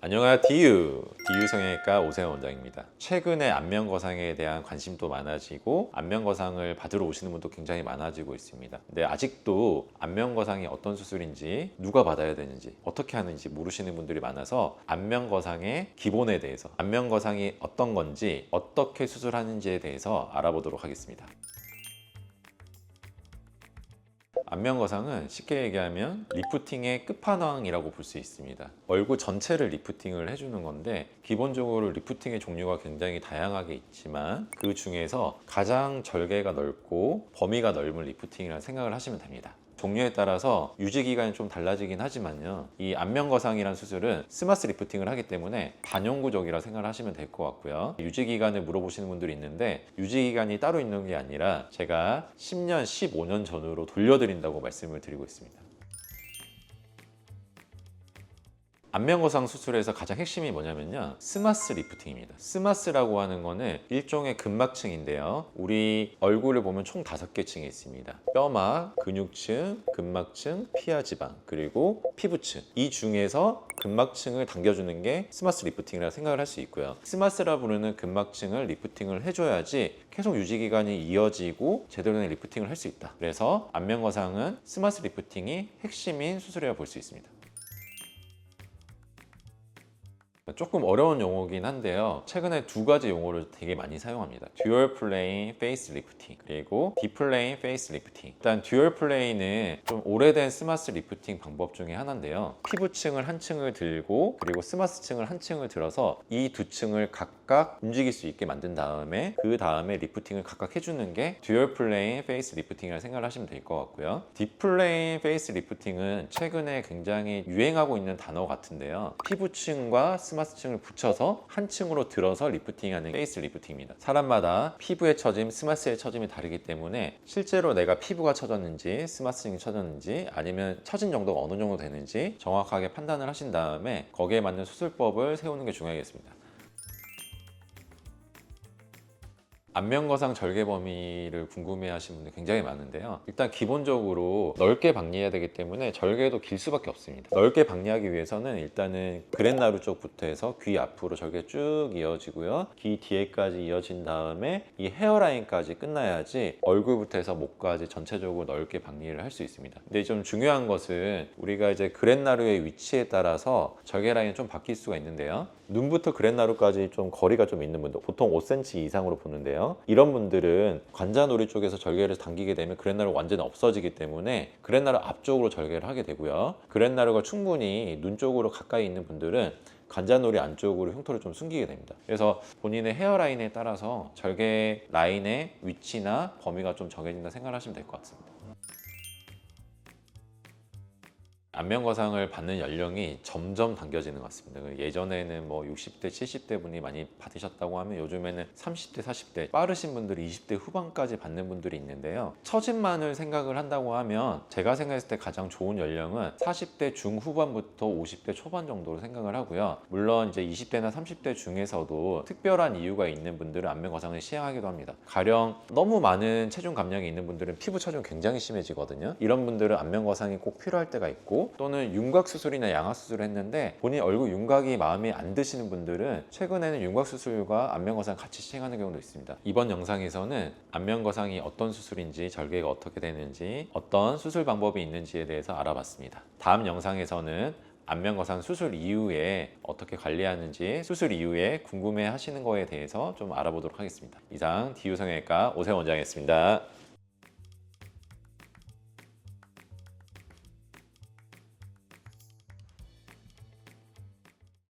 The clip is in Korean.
안녕하세요. 디유 성형외과 오세훈 원장입니다. 최근에 안면거상에 대한 관심도 많아지고 안면거상을 받으러 오시는 분도 굉장히 많아지고 있습니다. 근데 아직도 안면거상이 어떤 수술인지, 누가 받아야 되는지, 어떻게 하는지 모르시는 분들이 많아서 안면거상의 기본에 대해서, 안면거상이 어떤 건지, 어떻게 수술하는지에 대해서 알아보도록 하겠습니다. 안면거상은 쉽게 얘기하면 리프팅의 끝판왕이라고 볼 수 있습니다. 얼굴 전체를 리프팅을 해주는 건데, 기본적으로 리프팅의 종류가 굉장히 다양하게 있지만 그 중에서 가장 절개가 넓고 범위가 넓은 리프팅이라는 생각을 하시면 됩니다. 종류에 따라서 유지 기간이 좀 달라지긴 하지만요, 이 안면거상이라는 수술은 스마스 리프팅을 하기 때문에 반영구적이라 생각을 하시면 될 것 같고요. 유지 기간을 물어보시는 분들이 있는데, 유지 기간이 따로 있는 게 아니라 제가 10년, 15년 전으로 돌려드린다고 말씀을 드리고 있습니다. 안면거상 수술에서 가장 핵심이 뭐냐면요, 스마스 리프팅입니다. 스마스라고 하는 거는 일종의 근막층인데요, 우리 얼굴을 보면 총 5개 층이 있습니다. 뼈막, 근육층, 근막층, 피하지방, 그리고 피부층. 이 중에서 근막층을 당겨주는 게 스마스 리프팅이라고 생각을 할 수 있고요. 스마스라 부르는 근막층을 리프팅을 해줘야지 계속 유지 기간이 이어지고 제대로 된 리프팅을 할 수 있다. 그래서 안면거상은 스마스 리프팅이 핵심인 수술이라고 볼 수 있습니다. 조금 어려운 용어긴 한데요, 최근에 두 가지 용어를 되게 많이 사용합니다. 듀얼 플레인 페이스 리프팅, 그리고 디플레인 페이스 리프팅. 일단 듀얼 플레인은 좀 오래된 스마스 리프팅 방법 중에 하나인데요, 피부층을 한 층을 들고 그리고 스마스층을 한 층을 들어서 이 두 층을 각각 움직일 수 있게 만든 다음에 그 다음에 리프팅을 각각 해주는 게 듀얼 플레인 페이스 리프팅이라고 생각을 하시면 될 것 같고요. 디플레인 페이스 리프팅은 최근에 굉장히 유행하고 있는 단어 같은데요, 피부층과 스마스층을 붙여서 한 층으로 들어서 리프팅하는 페이스 리프팅입니다. 사람마다 피부의 처짐, 스마스의 처짐이 다르기 때문에 실제로 내가 피부가 처졌는지 스마스층이 처졌는지 아니면 처진 정도가 어느 정도 되는지 정확하게 판단을 하신 다음에 거기에 맞는 수술법을 세우는 게 중요하겠습니다. 안면거상 절개 범위를 궁금해하시는 분들 굉장히 많은데요, 일단 기본적으로 넓게 박리해야 되기 때문에 절개도 길 수밖에 없습니다. 넓게 박리하기 위해서는 일단은 그렛나루 쪽부터 해서 귀 앞으로 절개 쭉 이어지고요, 귀 뒤에까지 이어진 다음에 이 헤어라인까지 끝나야지 얼굴부터 해서 목까지 전체적으로 넓게 박리를 할 수 있습니다. 근데 좀 중요한 것은 우리가 이제 그렛나루의 위치에 따라서 절개 라인이 좀 바뀔 수가 있는데요, 눈부터 그렛나루까지 좀 거리가 좀 있는 분들, 보통 5cm 이상으로 보는데요, 이런 분들은 관자놀이 쪽에서 절개를 당기게 되면 그렛나루가 완전히 없어지기 때문에 그렛나루 앞쪽으로 절개를 하게 되고요, 그렛나루가 충분히 눈 쪽으로 가까이 있는 분들은 관자놀이 안쪽으로 흉터를 좀 숨기게 됩니다. 그래서 본인의 헤어라인에 따라서 절개 라인의 위치나 범위가 좀 정해진다 생각하시면 될 것 같습니다. 안면거상을 받는 연령이 점점 당겨지는 것 같습니다. 예전에는 뭐 60대, 70대 분이 많이 받으셨다고 하면 요즘에는 30대, 40대, 빠르신 분들이 20대 후반까지 받는 분들이 있는데요, 처짐만을 생각을 한다고 하면 제가 생각했을 때 가장 좋은 연령은 40대 중후반부터 50대 초반 정도로 생각을 하고요, 물론 이제 20대나 30대 중에서도 특별한 이유가 있는 분들은 안면거상을 시행하기도 합니다. 가령 너무 많은 체중 감량이 있는 분들은 피부 처짐이 굉장히 심해지거든요. 이런 분들은 안면거상이 꼭 필요할 때가 있고, 또는 윤곽 수술이나 양악 수술을 했는데 본인 얼굴 윤곽이 마음에 안 드시는 분들은 최근에는 윤곽 수술과 안면거상 같이 시행하는 경우도 있습니다. 이번 영상에서는 안면거상이 어떤 수술인지, 절개가 어떻게 되는지, 어떤 수술 방법이 있는지에 대해서 알아봤습니다. 다음 영상에서는 안면거상 수술 이후에 어떻게 관리하는지, 수술 이후에 궁금해 하시는 거에 대해서 좀 알아보도록 하겠습니다. 이상 디유 성형외과 오세훈 원장이었습니다.